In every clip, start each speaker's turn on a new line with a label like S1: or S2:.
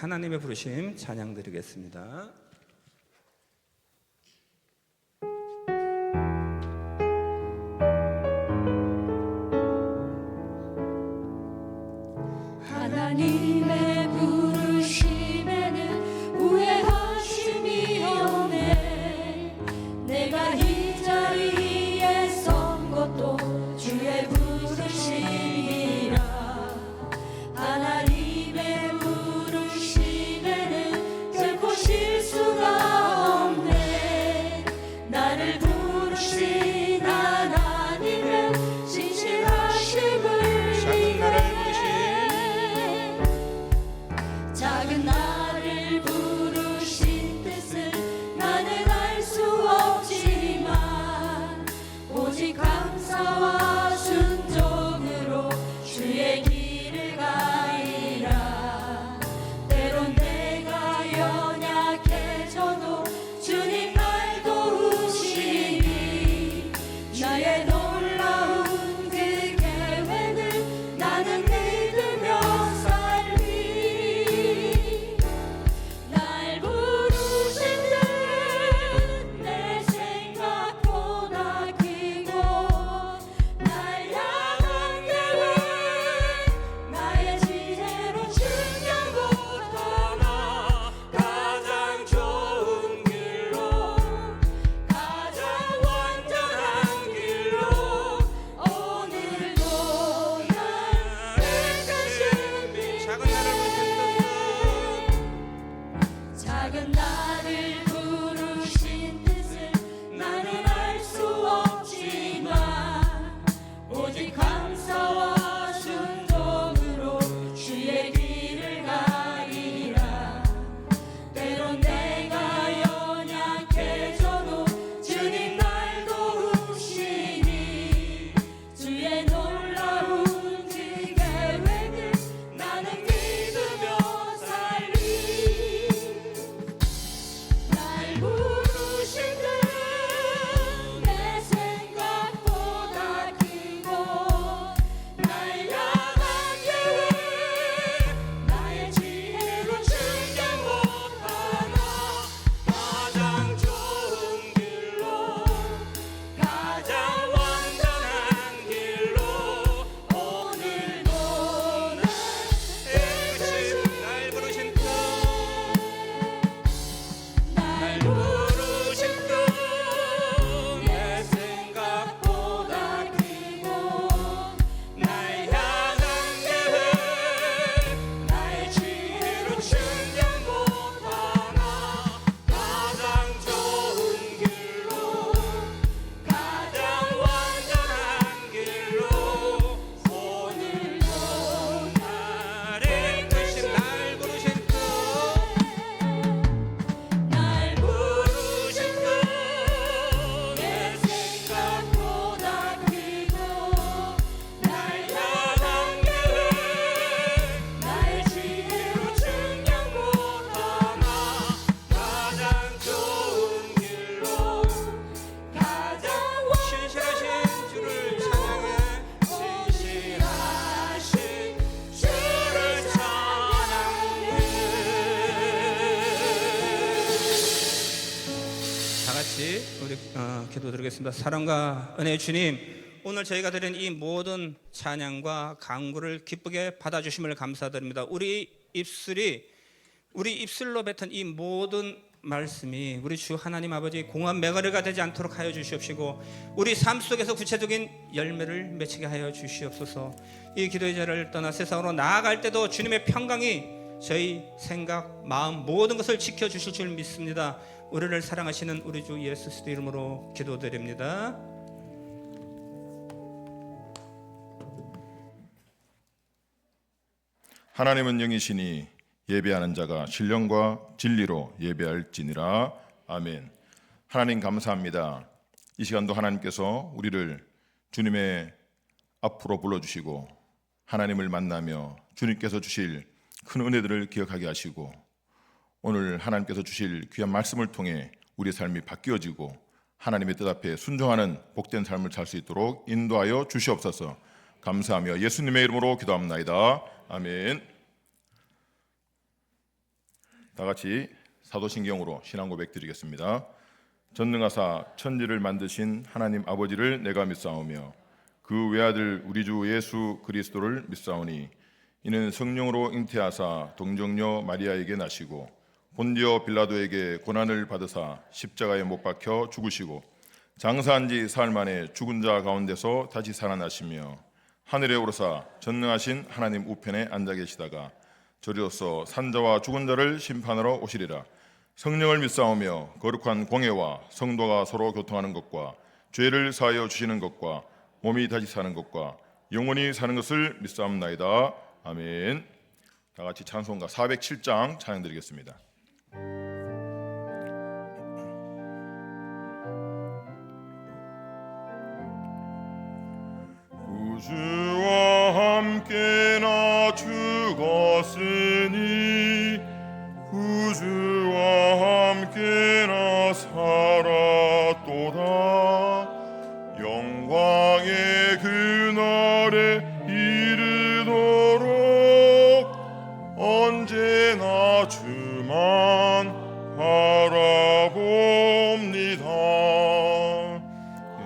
S1: 하나님의 부르심 찬양 드리겠습니다.
S2: 하나님의 부르심에는 후회하심이 없네. 내가 이 자리에 선 것도 주의 부르심이라. 하나님의 부르심에는 결코 실수가 없네. 나를 부르신 하나님은 진실하심을 작은 나를 부르신 뜻을 나는 알 수 없지만 오직 감사와 순종으로 주의 길을 가리라. 때론 내가 연약해져도 주님 날 도우시니 나의 놀라운 그 계획을 나는 믿으며 날 부르신 듯 내 생각보다 크고 날 향한 계획 나의 지혜로 측량 못하나. 가장 좋은 길로 가장 완전한 길로 오늘도 날 이끄신 비. 작은 나를 부르신 뜻을 나는 알 수 없지만 오직 감사와 순종으로 주의 길을 가리라. 때론 내가 연약해져도 주님 날 도우시니 주의 놀라운 그 계획을 나는 믿으며 살리. 날 부르신 듯 내 생각보다 크고 날 향한 계획 나의 지혜로 측량 못하나. 가장 좋은 길로 가장 완전한 길로 오늘도 날 이끄신 날 부르신 뜻 날 부르신 뜻 내 생각보다 크고 날 향한 계획 나의 지혜로 측량 못하나. 가장 좋은 길로 가장 완전한 길로 오늘도 날 이끄신 날 부르신 뜻 날 부르신 듯 내 생각보다 크고 날 향한 계획 나의 지혜로 측량 못하나. 가장 좋은 길로 가장 신실하신 주를 찬양해. 신실하신 주를 찬양해.
S1: 다 같이 우리 기도드리겠습니다. 사랑과 은혜의 주님, 오늘 저희가 드린 이 모든 찬양과 간구를 기쁘게 받아주심을 감사드립니다. 우리 입술로 뱉은 이 모든 말씀이 우리 주 하나님 아버지 공한 메가리가 되지 않도록 하여 주시옵시고 우리 삶 속에서 구체적인 열매를 맺히게 하여 주시옵소서. 이 기도의 자리를 떠나 세상으로 나아갈 때도 주님의 평강이 저희 생각, 마음 모든 것을 지켜주실 줄 믿습니다. 우리를 사랑하시는 우리 주 예수 그리스도 이름으로 기도드립니다.
S3: 하나님은 영이시니 예배하는 자가 신령과 진리로 예배할지니라. 아멘. 하나님 감사합니다. 이 시간도 하나님께서 우리를 주님의 앞으로 불러주시고 하나님을 만나며 주님께서 주실 큰 은혜들을 기억하게 하시고 오늘 하나님께서 주실 귀한 말씀을 통해 우리의 삶이 바뀌어지고 하나님의 뜻 앞에 순종하는 복된 삶을 살 수 있도록 인도하여 주시옵소서. 감사하며 예수님의 이름으로 기도합나이다. 아멘. 다 같이 사도신경으로 신앙 고백 드리겠습니다. 전능하사 천지를 만드신 하나님 아버지를 내가 믿사오며 그 외아들 우리 주 예수 그리스도를 믿사오니 이는 성령으로 잉태하사 동정녀 마리아에게 나시고 본디오 빌라도에게 고난을 받으사 십자가에 못 박혀 죽으시고 장사한 지 사흘 만에 죽은 자 가운데서 다시 살아나시며 하늘에 오르사 전능하신 하나님 우편에 앉아 계시다가 저리로서 산자와 죽은 자를 심판하러 오시리라. 성령을 믿사오며 거룩한 공예와 성도가 서로 교통하는 것과 죄를 사하여 주시는 것과 몸이 다시 사는 것과 영원히 사는 것을 믿사옵나이다. 아멘. 다 같이 찬송가 407장 찬양 드리겠습니다. 구주와 함께나 죽었으니 구주와 함께나 살았도다. 영광의 그날에 이르도록 언제나 주만 바라봅니다.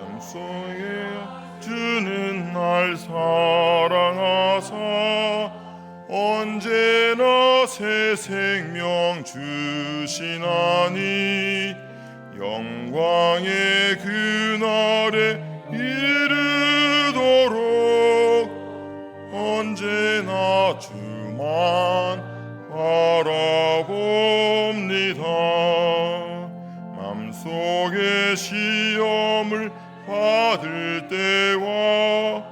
S3: 염소의 주는 날 사랑하사 언제나 새 생명 주시나니 영광의 그날에 이르도록 언제나 주만 바라봅니다. 맘속에 시험을 받을 때와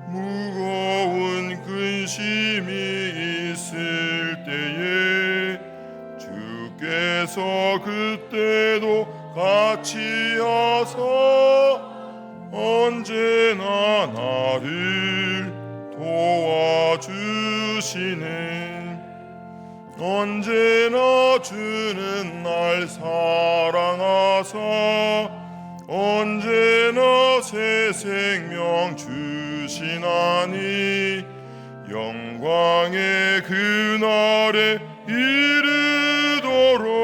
S3: 무거운 근심이 있을 때에 주께서 그때도 같이 하사 언제나 나를 도와주시네. 언제나 주는 날 사랑하사 언제나 새 생명 주시나니 영광의 그날에 이르도록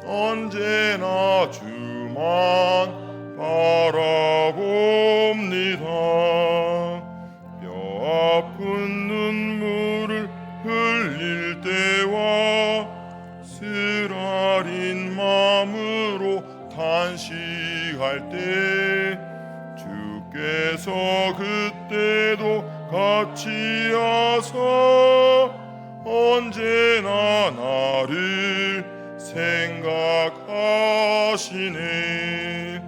S3: 언제나 주만 바라봅니다. 뼈 아픈 눈물을 흘릴 때와 쓰라린 마음으로 탄식할 때 주께서 그때도 같이 하사 언제나 나를 생각하시네.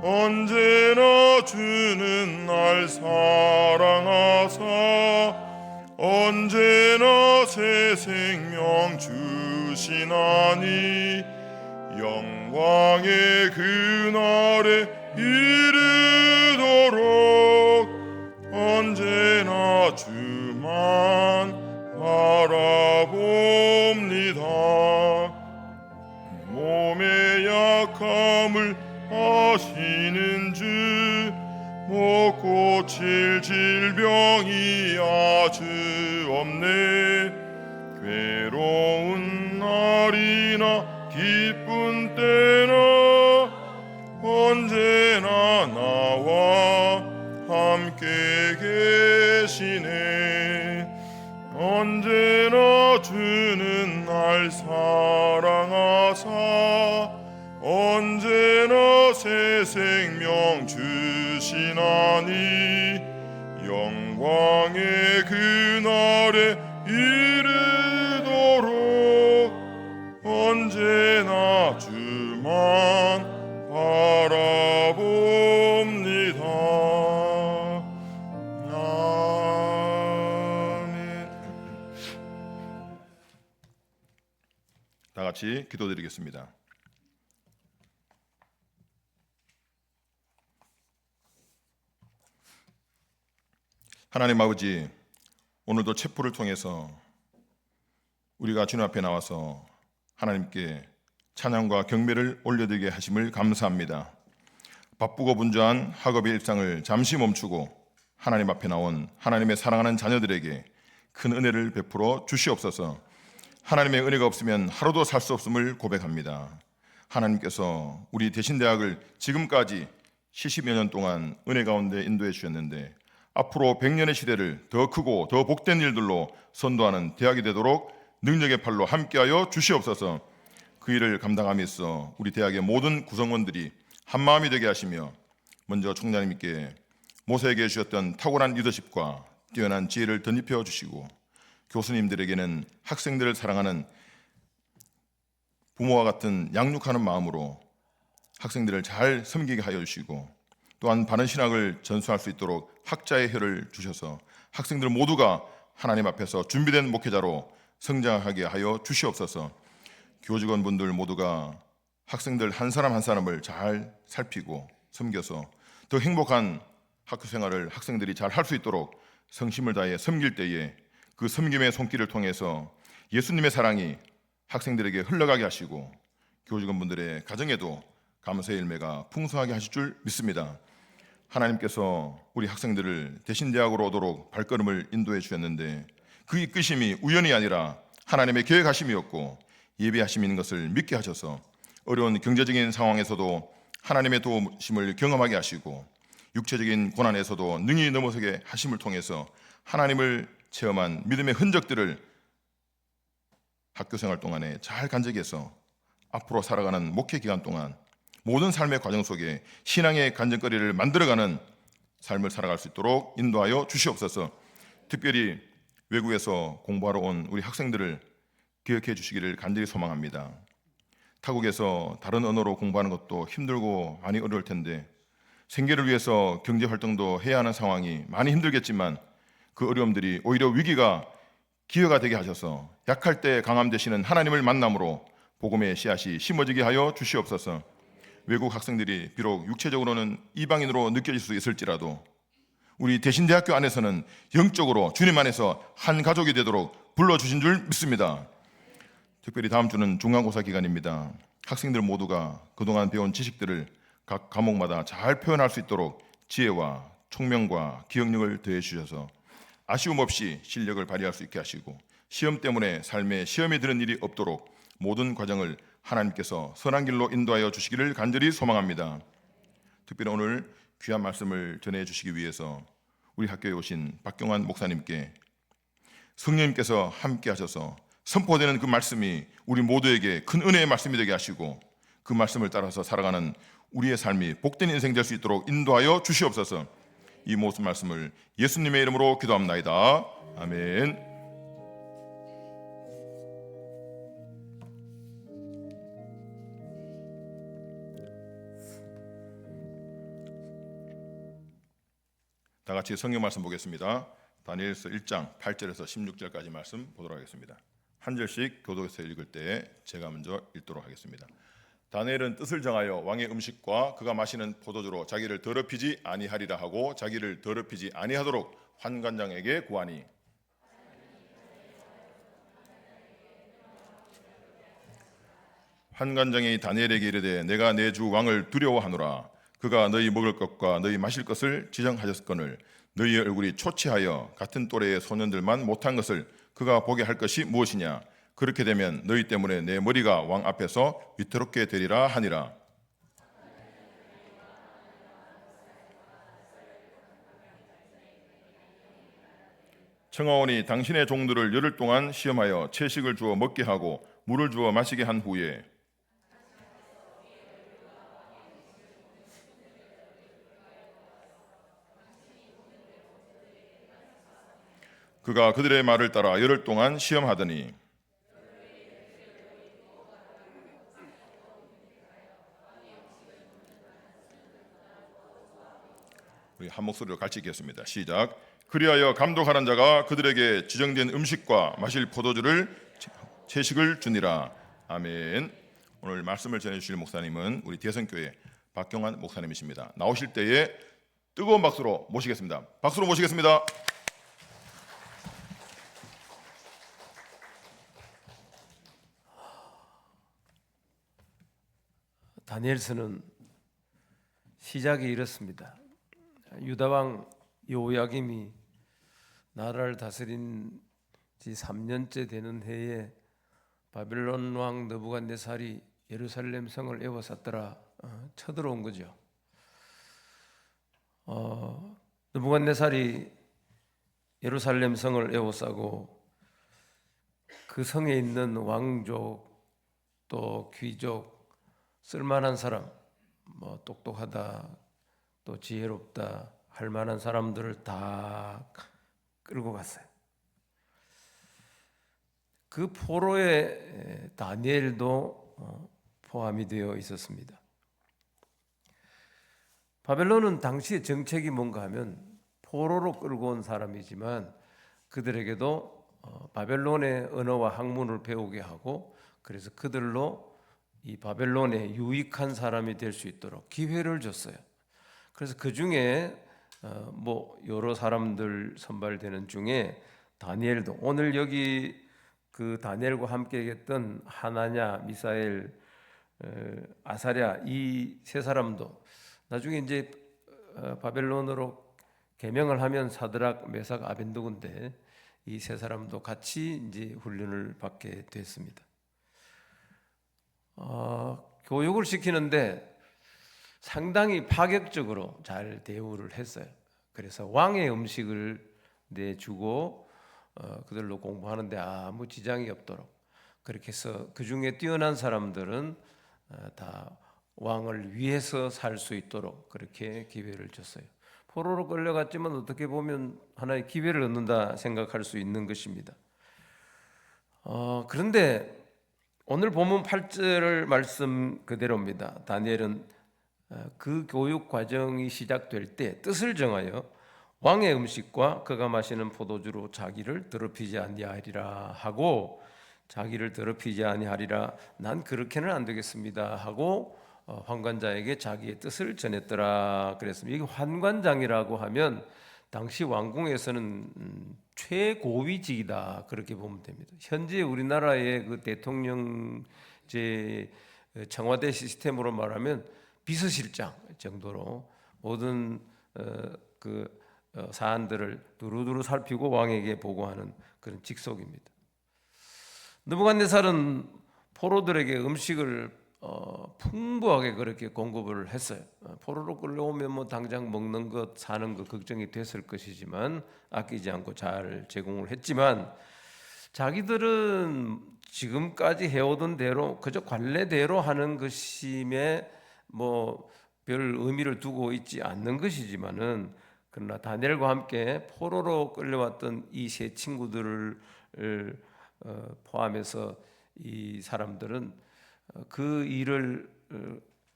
S3: 언제나 주는 날 사랑하사 언제나 새 생명 주시나니 영광의 그날에 이르도록 언제나 주만 바라봅니다. 몸의 약함을 아시는 주 못 고칠 질병이 아주 없네. 괴로운 날이나 기쁜 때나 언제나 나와 함께 계시네. 언제나 주는 날 사랑하사 언제나 새 생명 주시나니 영광의 그날에 이르도록 언제나 주만 바라봅니다. 아멘. 다 같이 기도드리겠습니다. 하나님 아버지, 오늘도 촛불을 통해서 우리가 주님 앞에 나와서 하나님께 찬양과 경배를 올려드리게 하심을 감사합니다. 바쁘고 분주한 학업의 일상을 잠시 멈추고 하나님 앞에 나온 하나님의 사랑하는 자녀들에게 큰 은혜를 베풀어 주시옵소서. 하나님의 은혜가 없으면 하루도 살 수 없음을 고백합니다. 하나님께서 우리 대신대학을 지금까지 70여 년 동안 은혜 가운데 인도해 주셨는데 앞으로 100년의 시대를 더 크고 더 복된 일들로 선도하는 대학이 되도록 능력의 팔로 함께하여 주시옵소서. 그 일을 감당함에 있어 우리 대학의 모든 구성원들이 한마음이 되게 하시며 먼저 총장님께 모세에게 주셨던 탁월한 리더십과 뛰어난 지혜를 덧입혀 주시고 교수님들에게는 학생들을 사랑하는 부모와 같은 양육하는 마음으로 학생들을 잘 섬기게 하여 주시고 또한 바른 신학을 전수할 수 있도록 학자의 혀를 주셔서 학생들 모두가 하나님 앞에서 준비된 목회자로 성장하게 하여 주시옵소서. 교직원분들 모두가 학생들 한 사람 한 사람을 잘 살피고 섬겨서 더 행복한 학교 생활을 학생들이 잘 할 수 있도록 성심을 다해 섬길 때에 그 섬김의 손길을 통해서 예수님의 사랑이 학생들에게 흘러가게 하시고 교직원분들의 가정에도 감사의 열매가 풍성하게 하실 줄 믿습니다. 하나님께서 우리 학생들을 대신대학으로 오도록 발걸음을 인도해 주셨는데 그 이끄심이 우연이 아니라 하나님의 계획하심이었고 예비하심인 것을 믿게 하셔서 어려운 경제적인 상황에서도 하나님의 도우심을 경험하게 하시고 육체적인 고난에서도 능히 넘어서게 하심을 통해서 하나님을 체험한 믿음의 흔적들을 학교생활 동안에 잘 간직해서 앞으로 살아가는 목회 기간 동안 모든 삶의 과정 속에 신앙의 간증거리를 만들어가는 삶을 살아갈 수 있도록 인도하여 주시옵소서. 특별히 외국에서 공부하러 온 우리 학생들을 기억해 주시기를 간절히 소망합니다. 타국에서 다른 언어로 공부하는 것도 힘들고 많이 어려울 텐데 생계를 위해서 경제활동도 해야 하는 상황이 많이 힘들겠지만 그 어려움들이 오히려 위기가 기회가 되게 하셔서 약할 때 강함 되시는 하나님을 만남으로 복음의 씨앗이 심어지게 하여 주시옵소서. 외국 학생들이 비록 육체적으로는 이방인으로 느껴질 수 있을지라도 우리 대신대학교 안에서는 영적으로 주님 안에서 한 가족이 되도록 불러주신 줄 믿습니다. 특별히 다음 주는 중간고사 기간입니다. 학생들 모두가 그동안 배운 지식들을 각 과목마다 잘 표현할 수 있도록 지혜와 총명과 기억력을 더해 주셔서 아쉬움 없이 실력을 발휘할 수 있게 하시고 시험 때문에 삶에 시험이 드는 일이 없도록 모든 과정을 하나님께서 선한 길로 인도하여 주시기를 간절히 소망합니다. 특별히 오늘 귀한 말씀을 전해 주시기 위해서 우리 학교에 오신 박경환 목사님께 성령님께서 함께 하셔서 선포되는 그 말씀이 우리 모두에게 큰 은혜의 말씀이 되게 하시고 그 말씀을 따라서 살아가는 우리의 삶이 복된 인생 될 수 있도록 인도하여 주시옵소서. 이 모든 말씀을 예수님의 이름으로 기도합나이다. 아멘. 다 같이 성경 말씀 보겠습니다. 다니엘서 1장 8절에서 16절까지 말씀 보도록 하겠습니다. 한 절씩 교독해서 읽을 때 제가 먼저 읽도록 하겠습니다. 다니엘은 뜻을 정하여 왕의 음식과 그가 마시는 포도주로 자기를 더럽히지 아니하리라 하고 자기를 더럽히지 아니하도록 환관장에게 구하니 환관장이 다니엘에게 이르되 내가 내 주 왕을 두려워하노라. 그가 너희 먹을 것과 너희 마실 것을 지정하셨거늘 너희의 얼굴이 초췌하여 같은 또래의 소년들만 못한 것을 그가 보게 할 것이 무엇이냐. 그렇게 되면 너희 때문에 내 머리가 왕 앞에서 위태롭게 되리라 하니라. 청하오니 당신의 종들을 열흘 동안 시험하여 채식을 주어 먹게 하고 물을 주어 마시게 한 후에 그가 그들의 말을 따라 열흘 동안 시험하더니 우리 한 목소리로 같이 읽겠습니다. 시작. 그리하여 감독하는 자가 그들에게 지정된 음식과 마실 포도주를 채식을 주니라. 아멘. 오늘 말씀을 전해주실 목사님은 우리 대성교회 박경환 목사님이십니다. 나오실 때에 뜨거운 박수로 모시겠습니다. 박수로 모시겠습니다.
S4: 다니엘서는 시작이 이렇습니다. 유다왕 여호야김이 나라를 다스린 지 3년째 되는 해에 바벨론 왕 느부갓네살이 예루살렘 성을 에워쌌더라. 쳐들어온 거죠. 느부갓네살이 예루살렘 성을 에워싸고 그 성에 있는 왕족 또 귀족 쓸만한 사람, 뭐 똑똑하다 또 지혜롭다 할 만한 사람들을 다 끌고 갔어요. 그 포로에 다니엘도 포함이 되어 있었습니다. 바벨론은 당시의 정책이 뭔가 하면 포로로 끌고 온 사람이지만 그들에게도 바벨론의 언어와 학문을 배우게 하고 그래서 그들로 이 바벨론에 유익한 사람이 될 수 있도록 기회를 줬어요. 그래서 그 중에 뭐 여러 사람들 선발되는 중에 다니엘도 오늘 여기 그 다니엘과 함께 했던 하나냐, 미사엘, 아사랴 이 세 사람도 나중에 이제 바벨론으로 개명을 하면 사드락, 메삭, 아벤느고인데 이 세 사람도 같이 이제 훈련을 받게 됐습니다. 교육을 시키는데 상당히 파격적으로 잘 대우를 했어요. 그래서 왕의 음식을 내주고 그들로 공부하는데 아무 지장이 없도록 그렇게 해서 그 중에 뛰어난 사람들은 다 왕을 위해서 살 수 있도록 그렇게 기회를 줬어요. 포로로 끌려갔지만 어떻게 보면 하나의 기회를 얻는다 생각할 수 있는 것입니다. 그런데 오늘 본문 8절 말씀 그대로입니다. 다니엘은 그 교육 과정이 시작될 때 뜻을 정하여 왕의 음식과 그가 마시는 포도주로 자기를 더럽히지 아니하리라 하고 자기를 더럽히지 아니하리라 난 그렇게는 안 되겠습니다 하고 환관장에게 자기의 뜻을 전했더라 그랬습니다. 이게 환관장이라고 하면 당시 왕궁에서는 최고위직이다 그렇게 보면 됩니다. 현재 우리나라의 그 대통령제 청와대 시스템으로 말하면 비서실장 정도로 모든 그 사안들을 두루두루 살피고 왕에게 보고하는 그런 직속입니다. 느부갓네살은 포로들에게 음식을 풍부하게 그렇게 공급을 했어요. 포로로 끌려오면 뭐 당장 먹는 것, 사는 것 걱정이 됐을 것이지만 아끼지 않고 잘 제공을 했지만 자기들은 지금까지 해오던 대로 그저 관례대로 하는 것임에 뭐 별 의미를 두고 있지 않는 것이지만은 그러나 다니엘과 함께 포로로 끌려왔던 이 세 친구들을 포함해서 이 사람들은 그 일을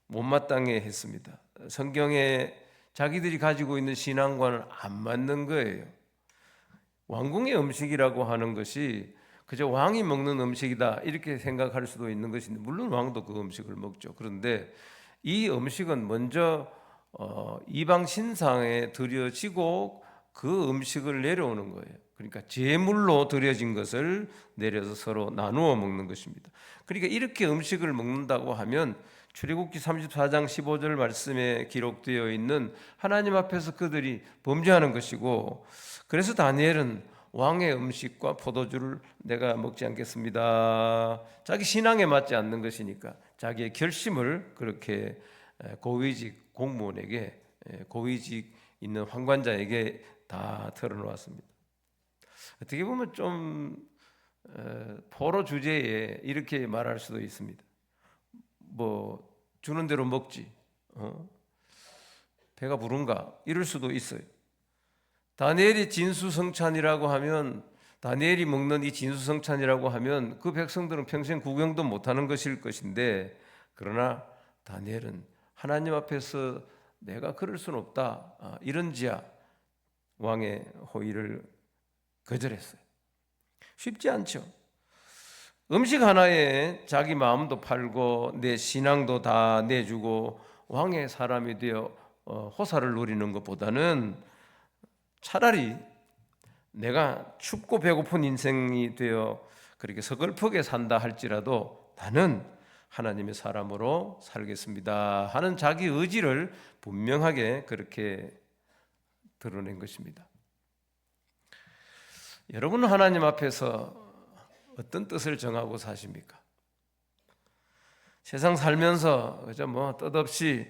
S4: 못마땅해 했습니다. 성경에 자기들이 가지고 있는 신앙과는 안 맞는 거예요. 왕궁의 음식이라고 하는 것이 그저 왕이 먹는 음식이다 이렇게 생각할 수도 있는 것인데 물론 왕도 그 음식을 먹죠. 그런데 이 음식은 먼저 이방 신상에 드려지고 그 음식을 내려오는 거예요. 그러니까 제물로 드려진 것을 내려서 서로 나누어 먹는 것입니다. 그러니까 이렇게 음식을 먹는다고 하면 출애굽기 34장 15절 말씀에 기록되어 있는 하나님 앞에서 그들이 범죄하는 것이고 그래서 다니엘은 왕의 음식과 포도주를 내가 먹지 않겠습니다. 자기 신앙에 맞지 않는 것이니까 자기의 결심을 그렇게 고위직 공무원에게 고위직 있는 환관자에게 다 털어놓았습니다. 어떻게 보면 좀 포로 주제에 이렇게 말할 수도 있습니다. 뭐 주는 대로 먹지, 배가 부른가 이럴 수도 있어요. 다니엘이 진수성찬이라고 하면 다니엘이 먹는 이 진수성찬이라고 하면 그 백성들은 평생 구경도 못하는 것일 것인데 그러나 다니엘은 하나님 앞에서 내가 그럴 수는 없다 이런지야 왕의 호의를 거절했어요. 쉽지 않죠. 음식 하나에 자기 마음도 팔고 내 신앙도 다 내주고 왕의 사람이 되어 호사를 누리는 것보다는 차라리 내가 춥고 배고픈 인생이 되어 그렇게 서글프게 산다 할지라도 나는 하나님의 사람으로 살겠습니다 하는 자기 의지를 분명하게 그렇게 드러낸 것입니다. 여러분은 하나님 앞에서 어떤 뜻을 정하고 사십니까? 세상 살면서 그저 뭐 뜻없이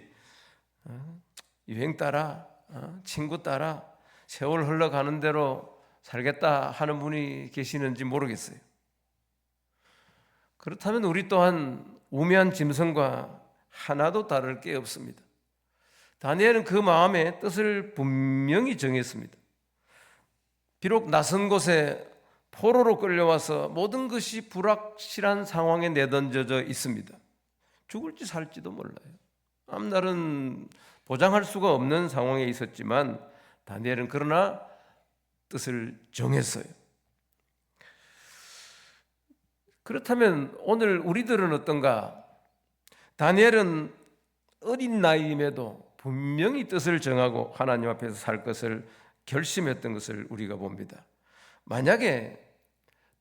S4: 유행 따라 친구 따라 세월 흘러가는 대로 살겠다 하는 분이 계시는지 모르겠어요. 그렇다면 우리 또한 우매한 짐승과 하나도 다를 게 없습니다. 다니엘은 그 마음의 뜻을 분명히 정했습니다. 비록 낯선 곳에 포로로 끌려와서 모든 것이 불확실한 상황에 내던져져 있습니다. 죽을지 살지도 몰라요. 앞날은 보장할 수가 없는 상황에 있었지만 다니엘은 그러나 뜻을 정했어요. 그렇다면 오늘 우리들은 어떤가? 다니엘은 어린 나이임에도 분명히 뜻을 정하고 하나님 앞에서 살 것을 결심했던 것을 우리가 봅니다. 만약에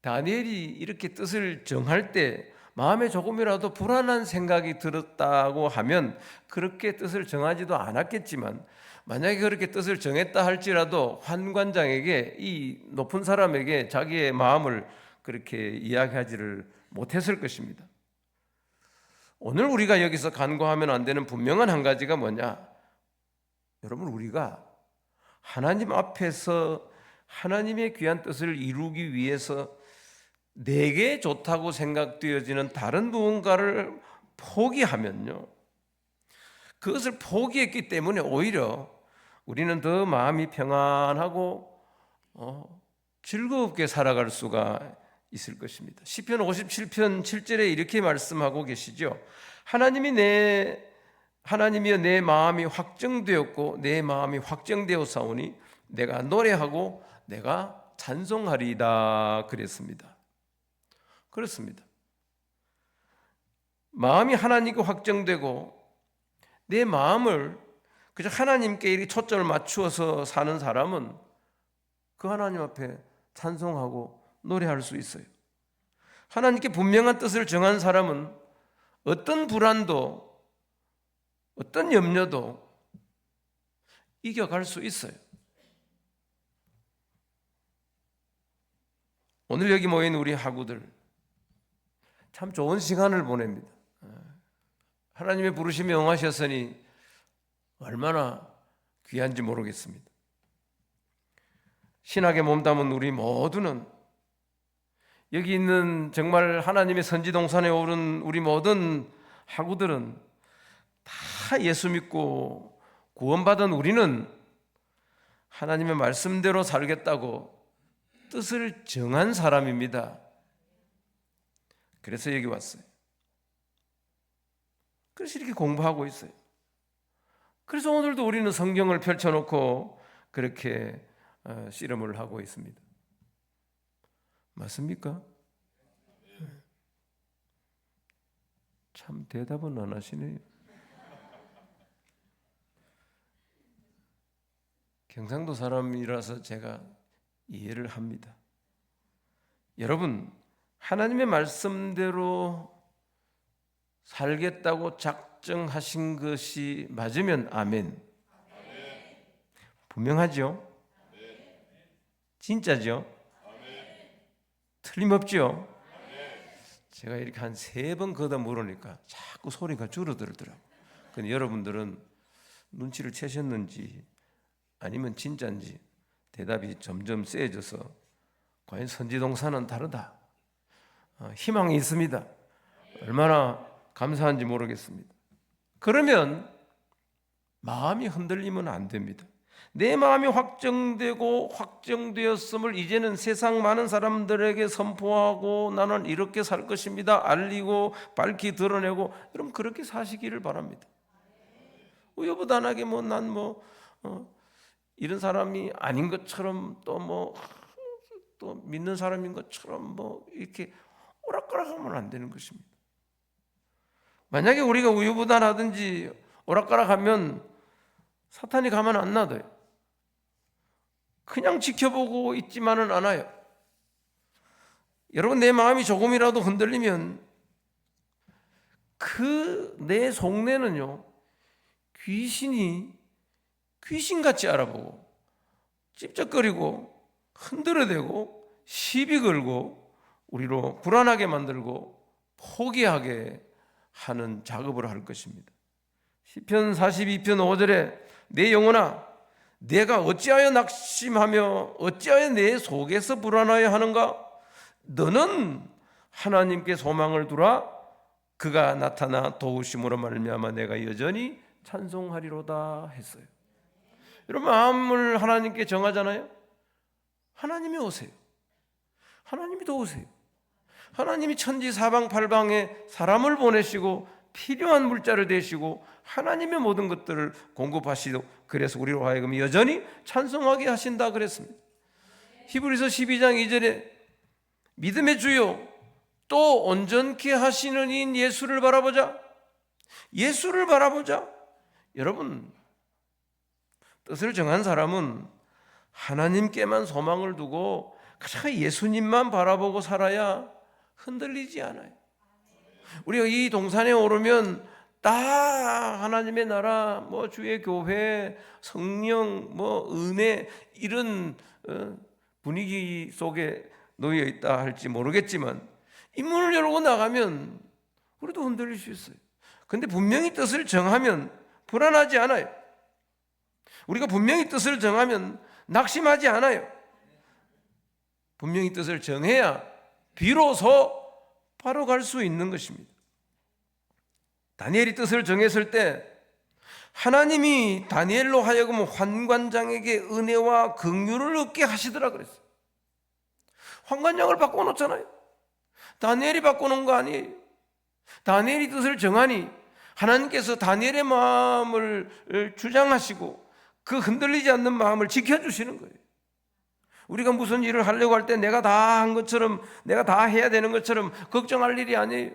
S4: 다니엘이 이렇게 뜻을 정할 때 마음에 조금이라도 불안한 생각이 들었다고 하면 그렇게 뜻을 정하지도 않았겠지만, 만약에 그렇게 뜻을 정했다 할지라도 환관장에게, 이 높은 사람에게 자기의 마음을 그렇게 이야기하지를 못했을 것입니다. 오늘 우리가 여기서 간과하면 안 되는 분명한 한 가지가 뭐냐? 여러분, 우리가 하나님 앞에서 하나님의 귀한 뜻을 이루기 위해서 내게 좋다고 생각되어지는 다른 무언가를 포기하면요, 그것을 포기했기 때문에 오히려 우리는 더 마음이 평안하고 즐겁게 살아갈 수가 있을 것입니다. 시편 57편 7절에 이렇게 말씀하고 계시죠. 하나님이여 내 마음이 확정되었고 내 마음이 확정되었사오니 내가 노래하고 내가 찬송하리이다 그랬습니다. 그렇습니다. 마음이 하나님께 확정되고 내 마음을 그저 하나님께 이렇게 초점을 맞추어서 사는 사람은 그 하나님 앞에 찬송하고 노래할 수 있어요. 하나님께 분명한 뜻을 정한 사람은 어떤 불안도 어떤 염려도 이겨갈 수 있어요. 오늘 여기 모인 우리 학우들 참 좋은 시간을 보냅니다. 하나님의 부르심에 응하셨으니 얼마나 귀한지 모르겠습니다. 신학에 몸담은 우리 모두는, 여기 있는 정말 하나님의 선지 동산에 오른 우리 모든 학우들은 다 예수 믿고 구원받은 우리는 하나님의 말씀대로 살겠다고 뜻을 정한 사람입니다. 그래서 여기 왔어요. 그래서 이렇게 공부하고 있어요. 그래서 오늘도 우리는 성경을 펼쳐놓고 그렇게 씨름을 하고 있습니다. 맞습니까? 참 대답은 안 하시네요. 경상도 사람이라서 제가 이해를 합니다. 여러분, 하나님의 말씀대로 살겠다고 작정하신 것이 맞으면 아멘. 분명하죠? 진짜죠? 틀림없죠? 제가 이렇게 한 3번 걷어 물으니까 자꾸 소리가 줄어들더라고요. 근데 여러분들은 눈치를 채셨는지 아니면 진짜인지 대답이 점점 세져서 과연 선지동산은 다르다, 희망이 있습니다. 얼마나 감사한지 모르겠습니다. 그러면 마음이 흔들리면 안 됩니다. 내 마음이 확정되고 확정되었음을 이제는 세상 많은 사람들에게 선포하고 나는 이렇게 살 것입니다 알리고 밝히 드러내고, 여러분 그렇게 사시기를 바랍니다. 우여부단하게 난 이런 사람이 아닌 것처럼 또 믿는 사람인 것처럼 이렇게 오락가락하면 안 되는 것입니다. 만약에 우리가 우유부단하든지 오락가락하면 사탄이 가만 안 놔둬요. 그냥 지켜보고 있지만은 않아요. 여러분, 내 마음이 조금이라도 흔들리면 그 내 속내는요, 귀신같이 알아보고 찝쩍거리고 흔들어대고 시비 걸고 우리로 불안하게 만들고 포기하게 하는 작업을 할 것입니다. 시편 42편 5절에 내 영혼아 내가 어찌하여 낙심하며 어찌하여 내 속에서 불안하여 하는가? 너는 하나님께 소망을 두라. 그가 나타나 도우심으로 말미암아 내가 여전히 찬송하리로다 했어요. 여러분 마음을 하나님께 정하잖아요. 하나님이 오세요. 하나님이 도우세요. 하나님이 천지 사방팔방에 사람을 보내시고 필요한 물자를 대시고 하나님의 모든 것들을 공급하시고 그래서 우리로 하여금 여전히 찬송하게 하신다 그랬습니다. 히브리서 12장 2절에 믿음의 주요 또 온전케 하시는 이인 예수를 바라보자. 예수를 바라보자. 여러분 뜻을 정한 사람은 하나님께만 소망을 두고 그저 예수님만 바라보고 살아야 흔들리지 않아요. 우리가 이 동산에 오르면 다 하나님의 나라, 뭐 주의 교회, 성령, 뭐 은혜 이런 분위기 속에 놓여 있다 할지 모르겠지만 이 문을 열고 나가면 우리도 흔들릴 수 있어요. 근데 분명히 뜻을 정하면 불안하지 않아요. 우리가 분명히 뜻을 정하면 낙심하지 않아요. 분명히 뜻을 정해야 비로소 바로 갈 수 있는 것입니다. 다니엘이 뜻을 정했을 때 하나님이 다니엘로 하여금 환관장에게 은혜와 긍휼을 얻게 하시더라 그랬어요. 환관장을 바꿔놓잖아요. 다니엘이 바꿔놓은 거 아니에요. 다니엘이 뜻을 정하니 하나님께서 다니엘의 마음을 주장하시고 그 흔들리지 않는 마음을 지켜주시는 거예요. 우리가 무슨 일을 하려고 할 때 내가 다 한 것처럼 내가 다 해야 되는 것처럼 걱정할 일이 아니에요.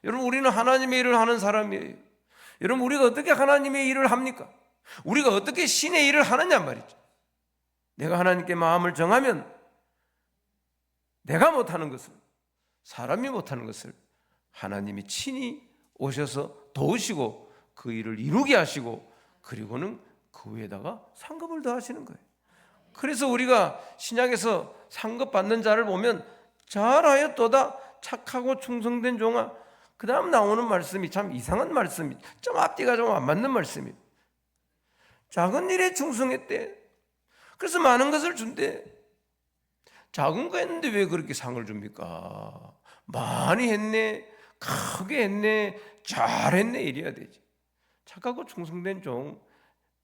S4: 여러분 우리는 하나님의 일을 하는 사람이에요. 여러분 우리가 어떻게 하나님의 일을 합니까? 우리가 어떻게 신의 일을 하느냐 말이죠. 내가 하나님께 마음을 정하면 내가 못하는 것을 사람이 못하는 것을 하나님이 친히 오셔서 도우시고 그 일을 이루게 하시고 그리고는 그 위에다가 상급을 더하시는 거예요. 그래서 우리가 신약에서 상급 받는 자를 보면 잘하였도다 착하고 충성된 종아 그 다음 나오는 말씀이 참 이상한 말씀이 좀 앞뒤가 좀 안 맞는 말씀이에요. 작은 일에 충성했대. 그래서 많은 것을 준대. 작은 거 했는데 왜 그렇게 상을 줍니까? 많이 했네, 크게 했네, 잘했네 이래야 되지. 착하고 충성된 종,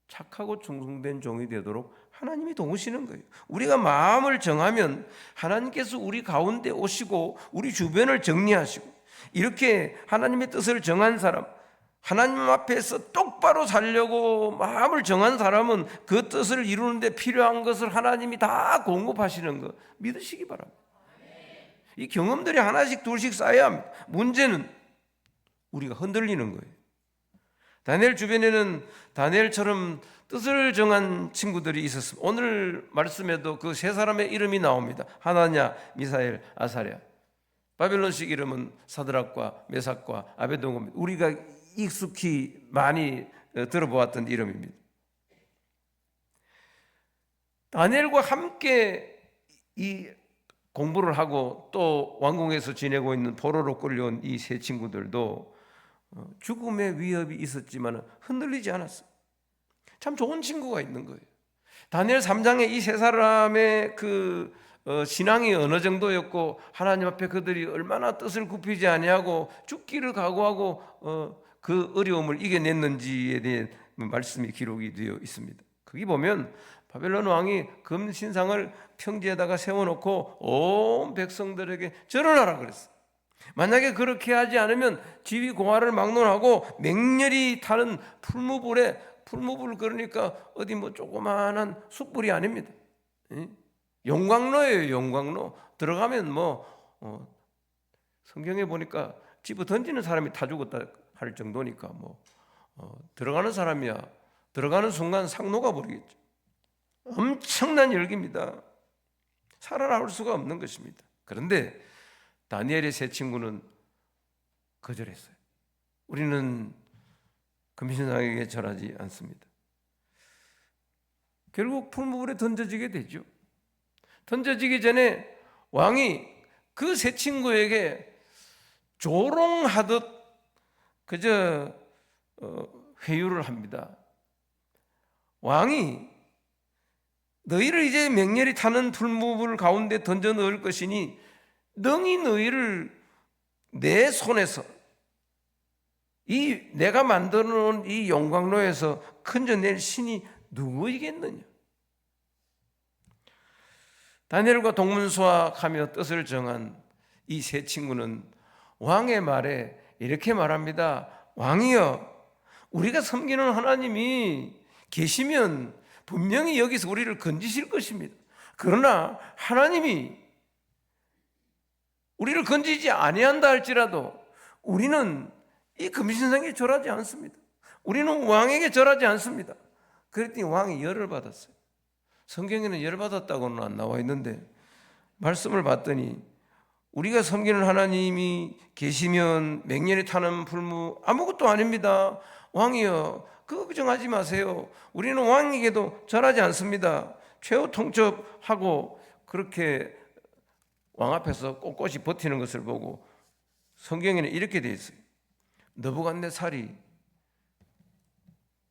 S4: 착하고 충성된 종이 되도록 하나님이 도우시는 거예요. 우리가 마음을 정하면 하나님께서 우리 가운데 오시고 우리 주변을 정리하시고 이렇게 하나님의 뜻을 정한 사람, 하나님 앞에서 똑바로 살려고 마음을 정한 사람은 그 뜻을 이루는데 필요한 것을 하나님이 다 공급하시는 거 믿으시기 바랍니다. 이 경험들이 하나씩 둘씩 쌓여야 합니다. 문제는 우리가 흔들리는 거예요. 다니엘 주변에는 다니엘처럼 뜻을 정한 친구들이 있었습니다. 오늘 말씀에도 그 세 사람의 이름이 나옵니다. 하나냐, 미사엘, 아사랴. 바벨론식 이름은 사드락과 메삭과 아베도고입니다. 우리가 익숙히 많이 들어보았던 이름입니다. 다니엘과 함께 이 공부를 하고 또 왕궁에서 지내고 있는 포로로 끌려온 이 세 친구들도 죽음의 위협이 있었지만 흔들리지 않았어요. 참 좋은 친구가 있는 거예요. 다니엘 3장에 이 세 사람의 그 신앙이 어느 정도였고 하나님 앞에 그들이 얼마나 뜻을 굽히지 아니하고 죽기를 각오하고 그 어려움을 이겨냈는지에 대한 말씀이 기록이 되어 있습니다. 거기 보면 바벨론 왕이 금 신상을 평지에다가 세워놓고 온 백성들에게 절하라 그랬어요. 만약에 그렇게 하지 않으면 지위 고하를 막론하고 맹렬히 타는 풀무불에, 풀무불 그러니까 어디 뭐 조그마한 숯불이 아닙니다. 용광로예요. 용광로. 들어가면 성경에 보니까 집어 던지는 사람이 타 죽었다 할 정도니까 들어가는 사람이야 들어가는 순간 상노가 부르겠죠. 엄청난 열기입니다. 살아나올 수가 없는 것입니다. 그런데 다니엘의 세 친구는 거절했어요. 우리는 금신상에게 절하지 않습니다. 결국 풀무불에 던져지게 되죠. 던져지기 전에 왕이 그 새 친구에게 조롱하듯 그저 회유를 합니다. 왕이 너희를 이제 맹렬히 타는 풀무불 가운데 던져 넣을 것이니 능히 너희를 내 손에서 이 내가 만들어 놓은 이 용광로에서 건져낼 신이 누구이겠느냐. 다니엘과 동문수학하며 뜻을 정한 이 세 친구는 왕의 말에 이렇게 말합니다. 왕이여, 우리가 섬기는 하나님이 계시면 분명히 여기서 우리를 건지실 것입니다. 그러나 하나님이 우리를 건지지 아니한다 할지라도 우리는 이 금신상에 절하지 않습니다. 우리는 왕에게 절하지 않습니다. 그랬더니 왕이 열을 받았어요. 성경에는 열 받았다고는 안 나와 있는데 말씀을 봤더니 우리가 섬기는 하나님이 계시면 맹렬히 타는 불무 아무것도 아닙니다. 왕이여, 그거 걱정하지 마세요. 우리는 왕에게도 절하지 않습니다. 최후 통첩하고 그렇게 왕 앞에서 꼿꼿이 버티는 것을 보고 성경에는 이렇게 되어 있어요. 느부갓네살이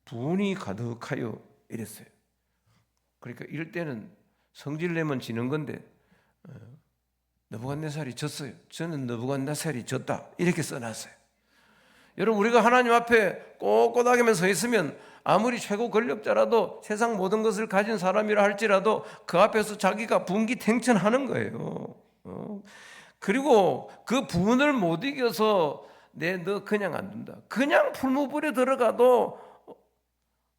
S4: 분이 가득하여 이랬어요. 그러니까 이럴 때는 성질내면 지는 건데 느부갓네살이 졌어요. 저는 느부갓네살이 졌다 이렇게 써놨어요. 여러분, 우리가 하나님 앞에 꼿꼿하게만 서 있으면 아무리 최고 권력자라도 세상 모든 것을 가진 사람이라 할지라도 그 앞에서 자기가 분기탱천하는 거예요. 그리고 그 분을 못 이겨서 너 그냥 안 둔다. 그냥 풀무불에 들어가도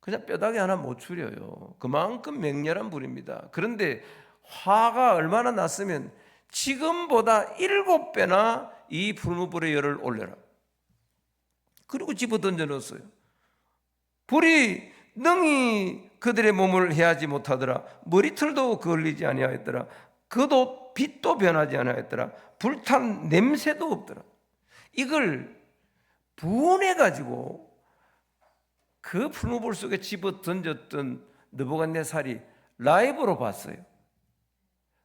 S4: 그냥 뼈다귀 하나 못 추려요. 그만큼 맹렬한 불입니다. 그런데 화가 얼마나 났으면 지금보다 7배나 이 풀무불의 열을 올려라. 그리고 집어 던져 넣었어요. 불이 능히 그들의 몸을 해하지 못하더라. 머리털도 걸리지 아니하였더라. 그도 빛도 변하지 아니하였더라. 불탄 냄새도 없더라. 이걸 분해가지고 그 풀무불 속에 집어 던졌던 느부갓네살이 라이브로 봤어요.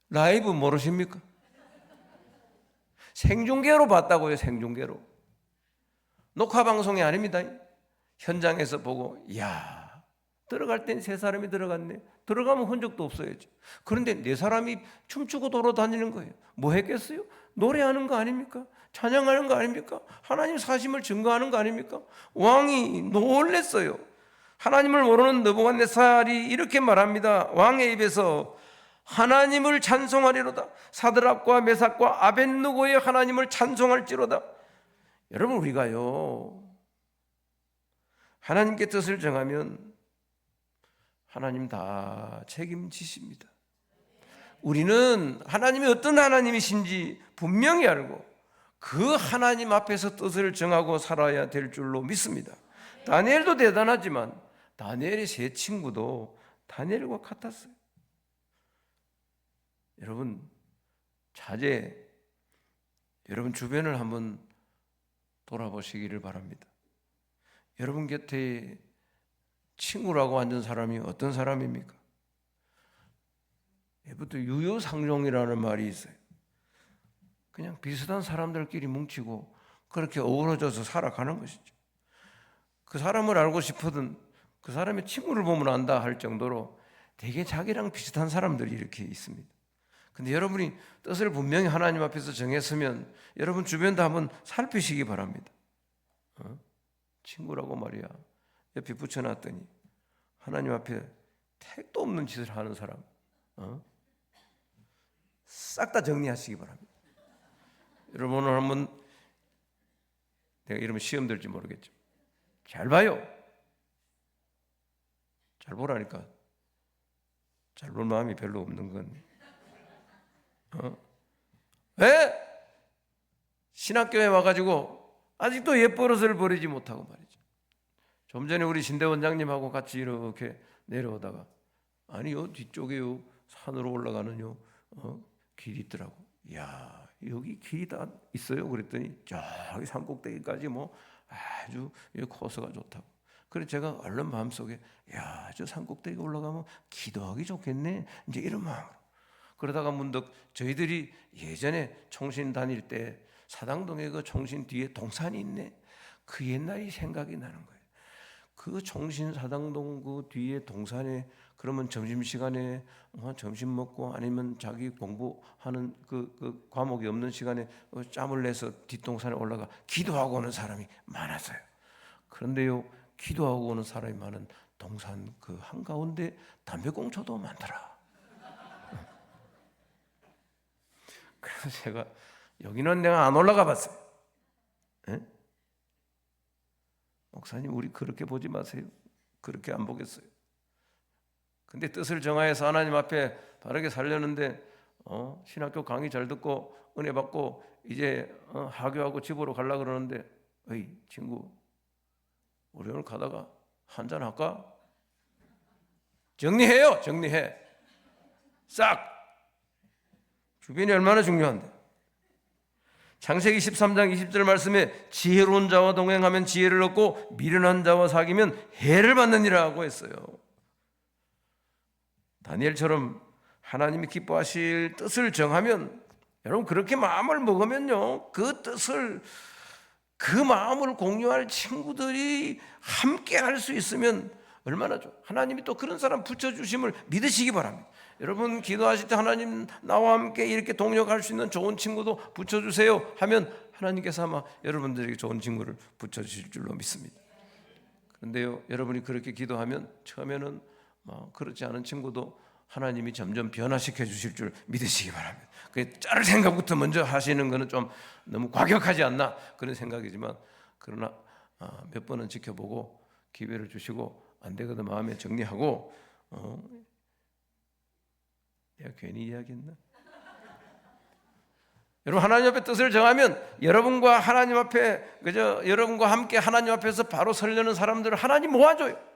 S4: 라이브 모르십니까? 생중계로 봤다고요. 생중계로. 녹화 방송이 아닙니다. 현장에서 보고 이야, 들어갈 땐 세 사람이 들어갔네. 들어가면 흔적도 없어야지. 그런데 네 사람이 춤추고 돌아다니는 거예요. 뭐 했겠어요? 노래하는 거 아닙니까? 찬양하는 거 아닙니까? 하나님 사심을 증거하는 거 아닙니까? 왕이 놀랬어요. 하나님을 모르는 느부갓네살이 이렇게 말합니다. 왕의 입에서 하나님을 찬송하리로다. 사드락과 메삭과 아벳느고의 하나님을 찬송할지로다. 여러분, 우리가요 하나님께 뜻을 정하면 하나님 다 책임지십니다. 우리는 하나님이 어떤 하나님이신지 분명히 알고 그 하나님 앞에서 뜻을 정하고 살아야 될 줄로 믿습니다. 다니엘도 대단하지만 다니엘의 세 친구도 다니엘과 같았어요. 여러분, 자제, 여러분 주변을 한번 돌아보시기를 바랍니다. 여러분 곁에 친구라고 앉은 사람이 어떤 사람입니까? 예부터 유유상종이라는 말이 있어요. 그냥 비슷한 사람들끼리 뭉치고 그렇게 어우러져서 살아가는 것이죠. 그 사람을 알고 싶어든 그 사람의 친구를 보면 안다 할 정도로 되게 자기랑 비슷한 사람들이 이렇게 있습니다. 근데 여러분이 뜻을 분명히 하나님 앞에서 정했으면 여러분 주변도 한번 살피시기 바랍니다. 친구라고 말이야. 옆에 붙여놨더니 하나님 앞에 택도 없는 짓을 하는 사람 싹 다 정리하시기 바랍니다. 여러분, 오늘 한번 내가 이러면 시험 될지 모르겠죠. 잘 봐요. 잘 보라니까. 잘 볼 마음이 별로 없는 건 왜? 신학교에 와가지고 아직도 옛버릇을 버리지 못하고 말이죠. 좀 전에 우리 신대 원장님하고 같이 이렇게 내려오다가 아니요, 뒤쪽에요 산으로 올라가는요 길이 있더라고. 야, 여기 길이 다 있어요. 그랬더니 저기 산꼭대기까지 뭐 아주 코스가 좋다고. 그래서 제가 얼른 마음속에 야, 저 산꼭대기 올라가면 기도하기 좋겠네 이제 이런 마음으로. 그러다가 문득 저희들이 예전에 총신 다닐 때 사당동에 그 총신 뒤에 동산이 있네. 그 옛날이 생각이 나는 거예요. 그 총신 사당동 그 뒤에 동산에 그러면 점심시간에 점심 먹고 아니면 자기 공부하는 그 과목이 없는 시간에 짬을 내서 뒷동산에 올라가 기도하고 오는 사람이 많았어요. 그런데요, 기도하고 오는 사람이 많은 동산 그 한가운데 담배꽁초도 많더라. 그래서 제가 여기는 내가 안 올라가 봤어요. 에? 목사님, 우리 그렇게 보지 마세요. 그렇게 안 보겠어요. 근데 뜻을 정하여서 하나님 앞에 바르게 살려는데 신학교 강의 잘 듣고 은혜 받고 이제 하교하고 집으로 가려고 그러는데, 어이 친구, 우리 오늘 가다가 한잔 할까? 정리해요. 정리해. 싹. 주변이 얼마나 중요한데. 창세기 13장 20절 말씀에 지혜로운 자와 동행하면 지혜를 얻고 미련한 자와 사귀면 해를 받느니라고 했어요. 다니엘처럼 하나님이 기뻐하실 뜻을 정하면, 여러분 그렇게 마음을 먹으면요, 그 뜻을, 그 마음을 공유할 친구들이 함께 할 수 있으면 얼마나 좋아. 하나님이 또 그런 사람 붙여주심을 믿으시기 바랍니다. 여러분 기도하실 때 하나님 나와 함께 이렇게 동역할 수 있는 좋은 친구도 붙여주세요 하면 하나님께서 아마 여러분들에게 좋은 친구를 붙여주실 줄로 믿습니다. 그런데요, 여러분이 그렇게 기도하면 처음에는 그렇지 않은 친구도 하나님이 점점 변화시켜 주실 줄 믿으시기 바랍니다. 그 자를 생각부터 먼저 하시는 것은 좀 너무 과격하지 않나 그런 생각이지만, 그러나 몇 번은 지켜보고 기회를 주시고 안 되거든 마음에 정리하고 내가 괜히 이야기했나? 여러분 하나님 앞에 뜻을 정하면 여러분과 하나님 앞에 여러분과 함께 하나님 앞에서 바로 서려는 사람들을 하나님 모아줘요.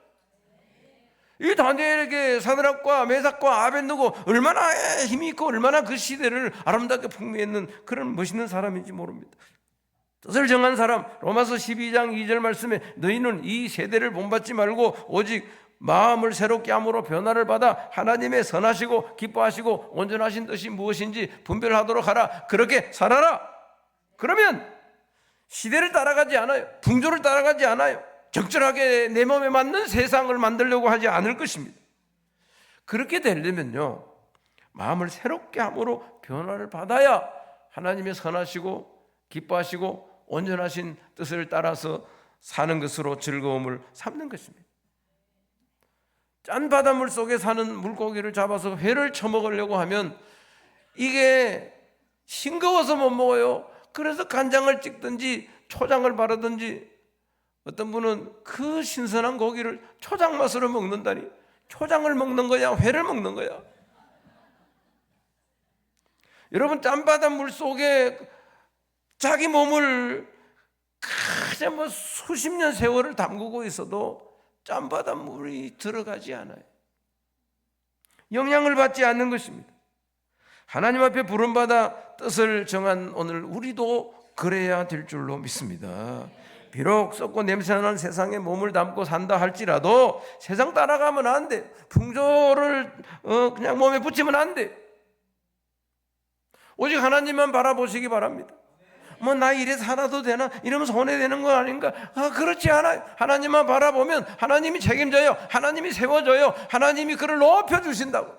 S4: 이 다니엘에게 사드락과 메삭과 아벳느고 얼마나 힘이 있고 얼마나 그 시대를 아름답게 풍미했는 그런 멋있는 사람인지 모릅니다. 뜻을 정한 사람, 로마서 12장 2절 말씀에 너희는 이 세대를 본받지 말고 오직 마음을 새롭게 함으로 변화를 받아 하나님의 선하시고 기뻐하시고 온전하신 뜻이 무엇인지 분별하도록 하라. 그렇게 살아라. 그러면 시대를 따라가지 않아요. 풍조를 따라가지 않아요. 적절하게 내 몸에 맞는 세상을 만들려고 하지 않을 것입니다. 그렇게 되려면요, 마음을 새롭게 함으로 변화를 받아야 하나님의 선하시고 기뻐하시고 온전하신 뜻을 따라서 사는 것으로 즐거움을 삼는 것입니다. 짠 바닷물 속에 사는 물고기를 잡아서 회를 처먹으려고 하면 이게 싱거워서 못 먹어요. 그래서 간장을 찍든지 초장을 바르든지, 어떤 분은 그 신선한 고기를 초장 맛으로 먹는다니, 초장을 먹는 거야 회를 먹는 거야? 여러분 짠바닷물 속에 자기 몸을 그냥 수십 년 세월을 담그고 있어도 짠바닷물이 들어가지 않아요. 영향을 받지 않는 것입니다. 하나님 앞에 부름받아 뜻을 정한 오늘 우리도 그래야 될 줄로 믿습니다. 비록 썩고 냄새나는 세상에 몸을 담고 산다 할지라도 세상 따라가면 안 돼. 풍조를 그냥 몸에 붙이면 안 돼. 오직 하나님만 바라보시기 바랍니다. 나 이래서 살아도 되나? 이러면 손해되는 거 아닌가? 그렇지 않아요. 하나님만 바라보면 하나님이 책임져요. 하나님이 세워줘요. 하나님이 그를 높여주신다고.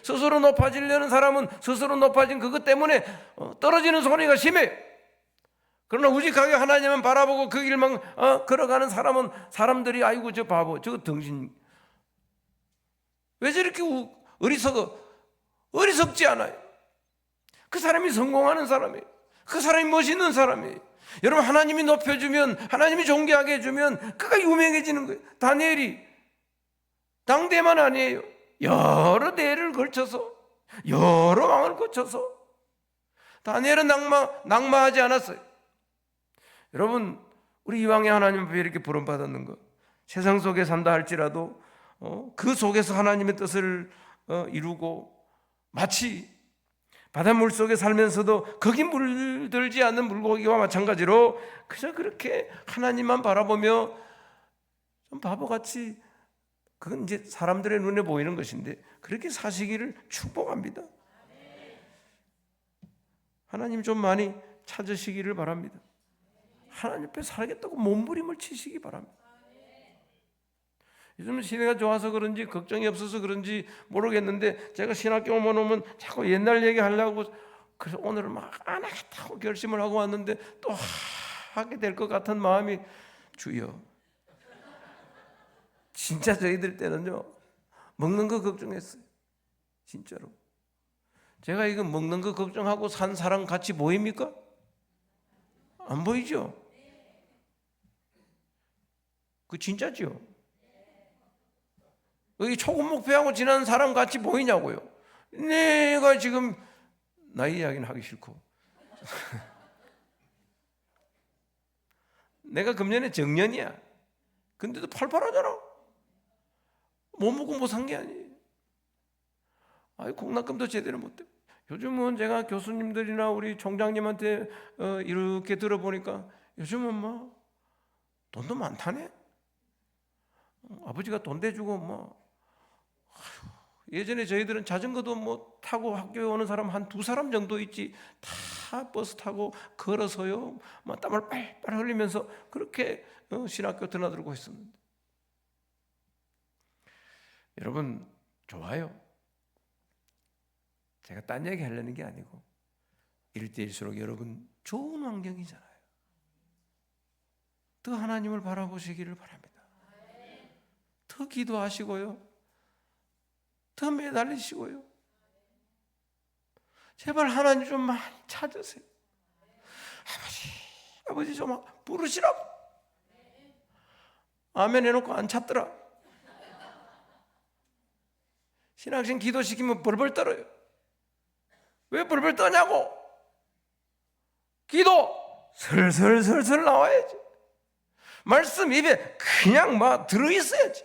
S4: 스스로 높아지려는 사람은 스스로 높아진 그것 때문에 떨어지는 소리가 심해요. 그러나 우직하게 하나님만 바라보고 그 길만 걸어가는 사람은 사람들이 아이고 저 바보 저 등신 왜 저렇게 어리석어? 어리석지 않아요. 그 사람이 성공하는 사람이에요. 그 사람이 멋있는 사람이에요. 여러분 하나님이 높여주면, 하나님이 존귀하게 해주면 그가 유명해지는 거예요. 다니엘이 당대만 아니에요. 여러 대를 걸쳐서 여러 왕을 거쳐서 다니엘은 낙마하지 않았어요. 여러분 우리 이왕에 하나님 앞에 이렇게 부름받았는 것, 세상 속에 산다 할지라도 그 속에서 하나님의 뜻을 이루고, 마치 바닷물 속에 살면서도 거기 물들지 않는 물고기와 마찬가지로 그저 그렇게 하나님만 바라보며 좀 바보같이, 그건 이제 사람들의 눈에 보이는 것인데 그렇게 사시기를 축복합니다. 하나님 좀 많이 찾으시기를 바랍니다. 하나님 앞에 살겠다고 몸부림을 치시기 바랍니다. 요즘 시대가 좋아서 그런지 걱정이 없어서 그런지 모르겠는데 제가 신학교 오면 자꾸 옛날 얘기하려고 그래서 오늘은 막 안 하겠다고 결심을 하고 왔는데 또 하게 될 것 같은 마음이 주여. 진짜 저희들 때는요 먹는 거 걱정했어요. 진짜로. 제가 이거 먹는 거 걱정하고 산 사람 같이 보입니까? 안 보이죠? 그 진짜죠? 여기 초급 목표하고 지난 사람 같이 보이냐고요? 내가 지금 나이 이야기는 하기 싫고 내가 금년에 정년이야. 근데도 팔팔하잖아. 못 먹고 못 산 게 아니에요. 공납금도 제대로 못 돼. 요즘은 제가 교수님들이나 우리 총장님한테 이렇게 들어보니까 요즘은 뭐 돈도 많다네. 아버지가 돈 대주고 뭐 예전에 저희들은 자전거도 뭐 타고 학교에 오는 사람 한 2사람 정도 있지 다 버스 타고 걸어서요 막 땀을 빨빨 흘리면서 그렇게 신학교 드나들고 했었는데 여러분 좋아요. 제가 딴 얘기 하려는 게 아니고 이럴 때일수록 여러분 좋은 환경이잖아요. 더 하나님을 바라보시기를 바랍니다. 더 기도하시고요. 더 매달리시고요. 제발 하나님 좀 많이 찾으세요. 아버지 좀 부르시라고. 아멘 해놓고 안 찾더라. 신학생 기도시키면 벌벌 떨어요. 왜 벌벌 떠냐고. 기도 슬슬슬슬 나와야지. 말씀 입에 그냥 막 들어있어야지.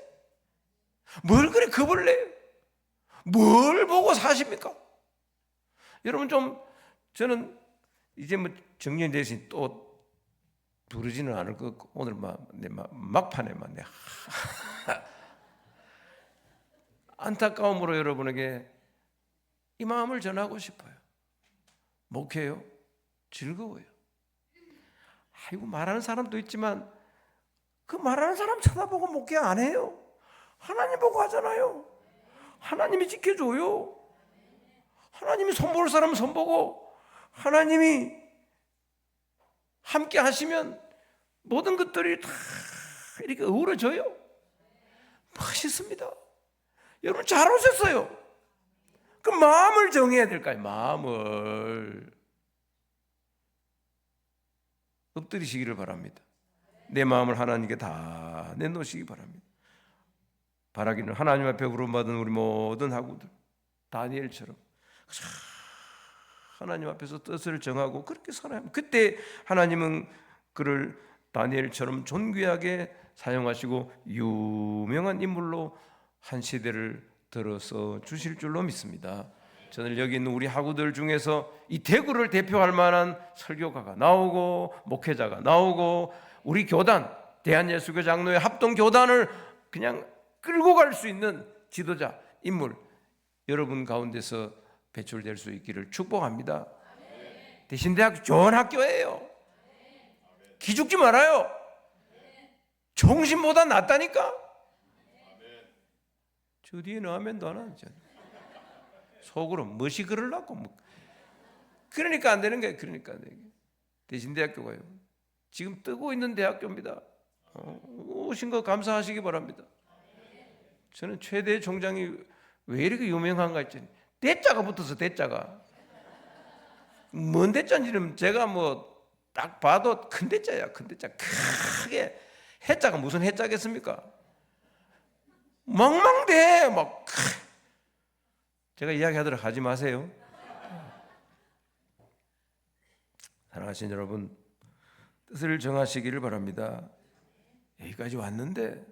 S4: 뭘 그리 겁을 내요. 뭘 보고 사십니까? 여러분 좀 저는 이제 뭐 정년 대신 또 부르지는 않을 것 같고 오늘 막판에만 내 안타까움으로 여러분에게 이 마음을 전하고 싶어요. 목회요 즐거워요. 아이고 말하는 사람도 있지만 그 말하는 사람 쳐다보고 목회 안 해요. 하나님 보고 하잖아요. 하나님이 지켜줘요. 하나님이 손볼 사람은 손보고 하나님이 함께 하시면 모든 것들이 다 이렇게 어우러져요. 멋있습니다. 여러분 잘 오셨어요. 그 마음을 정해야 될까요? 마음을 엎드리시기를 바랍니다. 내 마음을 하나님께 다 내놓으시기 바랍니다. 바라기는 하나님 앞에 부름받은 우리 모든 학우들 다니엘처럼 하나님 앞에서 뜻을 정하고 그렇게 살아야 합니다. 그때 하나님은 그를 다니엘처럼 존귀하게 사용하시고 유명한 인물로 한 시대를 들어서 주실 줄로 믿습니다. 저는 여기 있는 우리 학우들 중에서 이 대구를 대표할 만한 설교가가 나오고 목회자가 나오고 우리 교단 대한예수교 장로회 합동교단을 그냥 끌고 갈 수 있는 지도자 인물 여러분 가운데서 배출될 수 있기를 축복합니다. 대신대학교 좋은 학교예요. 기죽지 말아요. 정신보다 낫다니까. 저 뒤에는 아멘도 안 하죠. 속으로 멋이 그러려고 뭐. 그러니까 안 되는 거예요. 그러니까 안 되는 거예요. 대신대학교가요 지금 뜨고 있는 대학교입니다. 오신 거 감사하시기 바랍니다. 저는 최대 총장이 왜 이렇게 유명한가 했더니 대자가 붙어서 대자가 뭔 대자인지는 제가 뭐 딱 봐도 큰 대자야. 큰 대자 크게 해자가 무슨 해자겠습니까? 망망대 막 제가 이야기하도록 하지 마세요. 사랑하신 여러분 뜻을 정하시기를 바랍니다. 여기까지 왔는데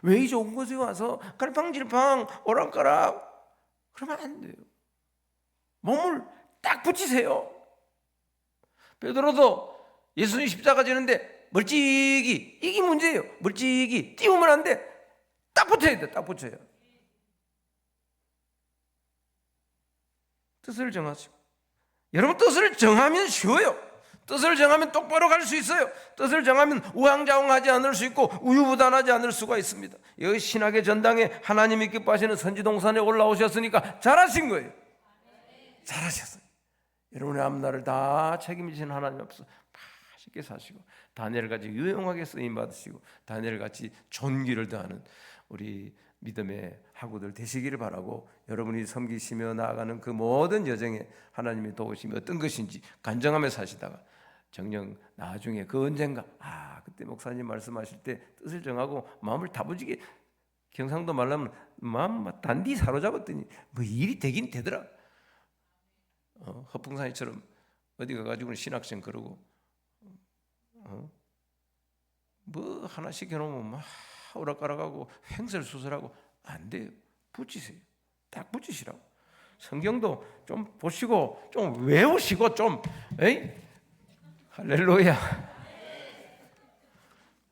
S4: 왜 이 좋은 곳에 와서 갈팡질팡 오락가락 그러면 안 돼요. 몸을 딱 붙이세요. 베드로도 예수님 십자가 지는데 멀찍이 이게 문제예요. 멀찍이 띄우면 안 돼. 딱 붙여야 돼. 딱 붙여야. 뜻을 정하시고 여러분 뜻을 정하면 쉬워요. 뜻을 정하면 똑바로 갈 수 있어요. 뜻을 정하면 우왕좌왕하지 않을 수 있고 우유부단하지 않을 수가 있습니다. 여기 신학의 전당에 하나님이 기뻐하시는 선지동산에 올라오셨으니까 잘하신 거예요. 잘하셨어요. 여러분의 앞날을 다 책임지신 하나님 앞에서 맛있게 사시고 다니엘같이 유용하게 쓰임받으시고 다니엘같이 존귀를 더하는 우리 믿음의 학우들 되시기를 바라고, 여러분이 섬기시며 나아가는 그 모든 여정에 하나님이 도우심이 어떤 것인지 간증하며 사시다가 정녕 나중에 그 언젠가 그때 목사님 말씀하실 때 뜻을 정하고 마음을 다부지게, 경상도 말하면 마음 단디 사로잡았더니 뭐 일이 되긴 되더라. 허풍산이처럼 어디 가가지고 신학생 그러고 뭐 하나씩 해놓으면 막 오락가락하고 횡설수설하고 안 돼요. 붙이세요. 딱 붙이시라고. 성경도 좀 보시고 좀 외우시고 좀 할렐루야.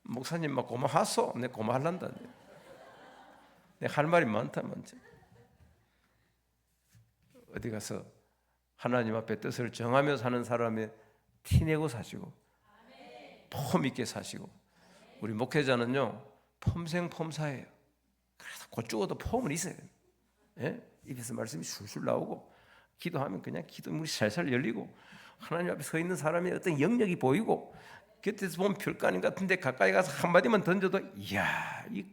S4: 목사님 막 고마하소. 내 고마할란다. 내 할 말이 많다. 어디 가서 하나님 앞에 뜻을 정하며 사는 사람의 티내고 사시고 폼 있게 사시고, 우리 목회자는요 폼생폼사예요. 그래서 곧 죽어도 폼은 있어요. 입에서 말씀이 술술 나오고 기도하면 그냥 기도문이 살살 열리고 하나님 앞에 서 있는 사람의 어떤 영역이 보이고, 곁에서 보면 별가님 같은데 가까이 가서 한마디만 던져도 이야 이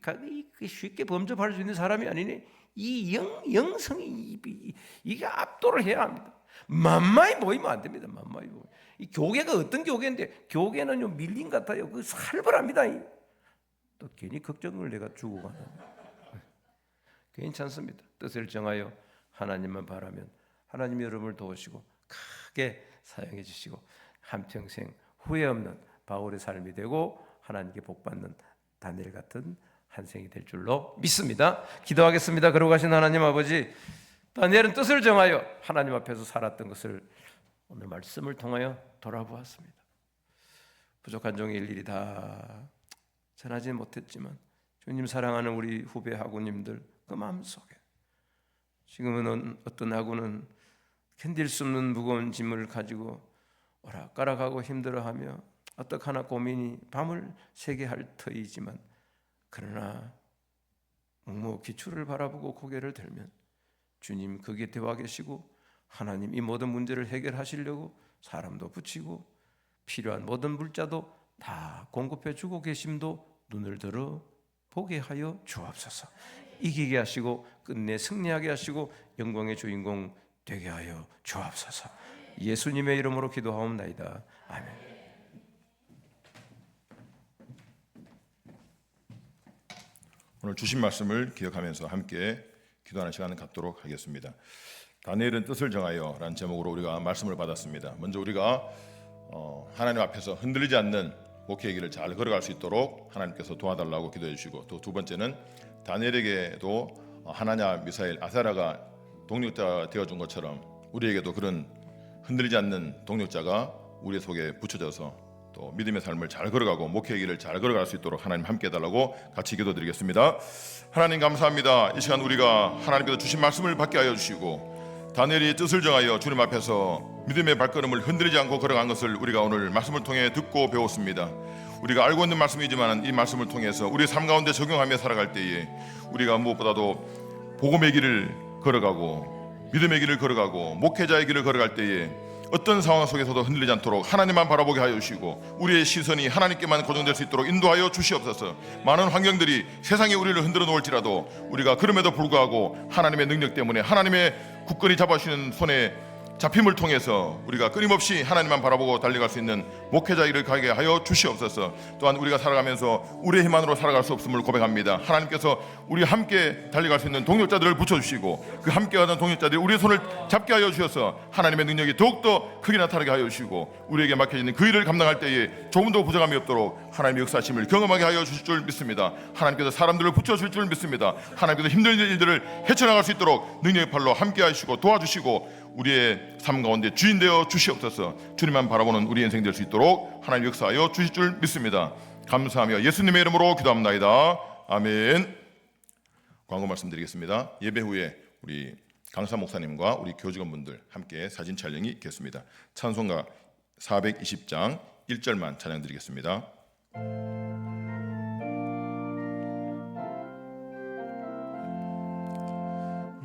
S4: 쉽게 범접할 수 있는 사람이 아니네. 이 영성이 이게 압도를 해야 합니다. 만만히 보이면 안 됩니다. 만만히 보이면. 이 교계가 어떤 교계인데, 교계는요 밀림 같아요. 그 살벌합니다. 또 괜히 걱정을 내가 주고 가는. 괜찮습니다. 뜻을 정하여 하나님만 바라면 하나님이 여러분을 도우시고 크게 사용해 주시고 한평생 후회 없는 바울의 삶이 되고 하나님께 복받는 다니엘 같은 한 생이 될 줄로 믿습니다. 기도하겠습니다. 거룩하신 하나님 아버지, 다니엘은 뜻을 정하여 하나님 앞에서 살았던 것을 오늘 말씀을 통하여 돌아보았습니다. 부족한 종의 일일이 다 전하지 못했지만 주님 사랑하는 우리 후배 학우님들 그 마음속에 지금은 어떤 학우는 견딜 수 없는 무거운 짐을 가지고 오락가락하고 힘들어하며 어떡하나 고민이 밤을 새게 할 터이지만, 그러나 묵묵기초를 바라보고 고개를 들면 주님 그 곁에 와 계시고 하나님 이 모든 문제를 해결하시려고 사람도 붙이고 필요한 모든 물자도 다 공급해 주고 계심도 눈을 들어 보게 하여 주옵소서. 이기게 하시고 끝내 승리하게 하시고 영광의 주인공 되게 하여 주옵소서. 예수님의 이름으로 기도하옵나이다. 아멘.
S3: 오늘 주신 말씀을 기억하면서 함께 기도하는 시간을 갖도록 하겠습니다. 다니엘은 뜻을 정하여 라는 제목으로 우리가 말씀을 받았습니다. 먼저 우리가 하나님 앞에서 흔들리지 않는 목회의 길을 잘 걸어갈 수 있도록 하나님께서 도와달라고 기도해 주시고, 또 두 번째는 다니엘에게도 하나냐, 미사엘, 아사랴가 동력자 되어준 것처럼 우리에게도 그런 흔들리지 않는 동력자가 우리 속에 붙여져서 또 믿음의 삶을 잘 걸어가고 목회의 길을 잘 걸어갈 수 있도록 하나님 함께 해달라고 같이 기도드리겠습니다. 하나님 감사합니다. 이 시간 우리가 하나님께서 주신 말씀을 받게 하여 주시고 다니엘이 뜻을 정하여 주님 앞에서 믿음의 발걸음을 흔들리지 않고 걸어간 것을 우리가 오늘 말씀을 통해 듣고 배웠습니다. 우리가 알고 있는 말씀이지만 이 말씀을 통해서 우리 삶 가운데 적용하며 살아갈 때에 우리가 무엇보다도 복음의 길을 걸어가고 믿음의 길을 걸어가고 목회자의 길을 걸어갈 때에 어떤 상황 속에서도 흔들리지 않도록 하나님만 바라보게 하여 주시고 우리의 시선이 하나님께만 고정될 수 있도록 인도하여 주시옵소서. 많은 환경들이 세상에 우리를 흔들어 놓을지라도 우리가 그럼에도 불구하고 하나님의 능력 때문에 하나님의 굳건히 잡아주시는 손에 잡힘을 통해서 우리가 끊임없이 하나님만 바라보고 달려갈 수 있는 목회자 일을 가게 하여 주시옵소서. 또한 우리가 살아가면서 우리의 힘만으로 살아갈 수 없음을 고백합니다. 하나님께서 우리와 함께 달려갈 수 있는 동력자들을 붙여주시고 그 함께하는 동력자들이 우리의 손을 잡게 하여 주셔서 하나님의 능력이 더욱더 크게 나타나게 하여 주시고 우리에게 맡겨지는 그 일을 감당할 때에 조금도 부족함이 없도록 하나님의 역사심을 경험하게 하여 주실 줄 믿습니다. 하나님께서 사람들을 붙여주실 줄 믿습니다. 하나님께서 힘든 일들을 헤쳐나갈 수 있도록 능력의 팔로 함께 하시고 도와주시고 우리의 삶 가운데 주인 되어 주시옵소서. 주님만 바라보는 우리 인생 될 수 있도록 하나님 역사하여 주실 줄 믿습니다. 감사하며 예수님의 이름으로 기도합나이다. 아멘. 광고 말씀드리겠습니다. 예배 후에 우리 강사 목사님과 우리 교직원분들 함께 사진 촬영이 있겠습니다. 찬송가 420장 1절만 찬양드리겠습니다.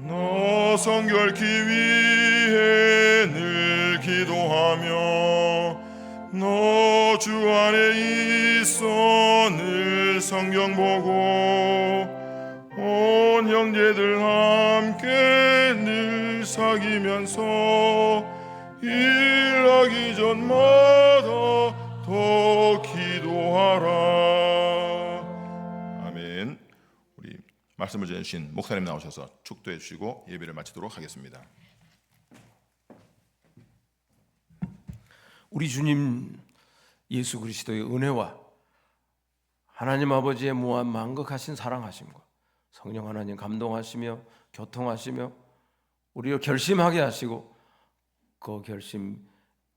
S3: 너 성결케 위해 늘 기도하며 너 주 안에 있어 늘 성경 보고 온 형제들 함께 늘 사귀면서 일하기 전마다 더 기도하라. 아멘. 우리 말씀을 전해주신 목사님 나오셔서 축도해 주시고 예배를 마치도록 하겠습니다.
S4: 우리 주님 예수 그리스도의 은혜와 하나님 아버지의 무한 만극하신 사랑하심과 성령 하나님 감동하시며 교통하시며 우리를 결심하게 하시고 그 결심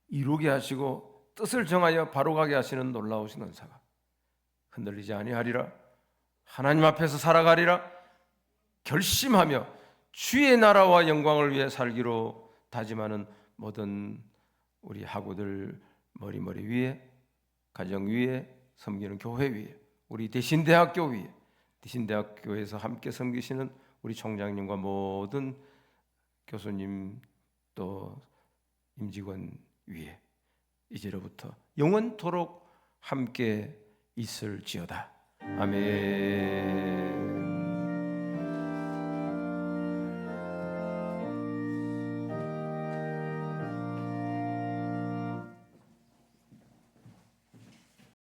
S4: 이루게 하시고 뜻을 정하여 바로 가게 하시는 놀라우신 은사가 흔들리지 아니하리라. 하나님 앞에서 살아가리라. 결심하며 주의 나라와 영광을 위해 살기로 다짐하는 모든 우리 학우들 머리 위에, 가정 위에, 섬기는 교회 위에, 우리 대신대학교 위에, 대신대학교에서 함께 섬기시는 우리 총장님과 모든 교수님 또 임직원 위에 이제로부터 영원토록 함께 있을지어다. 아멘.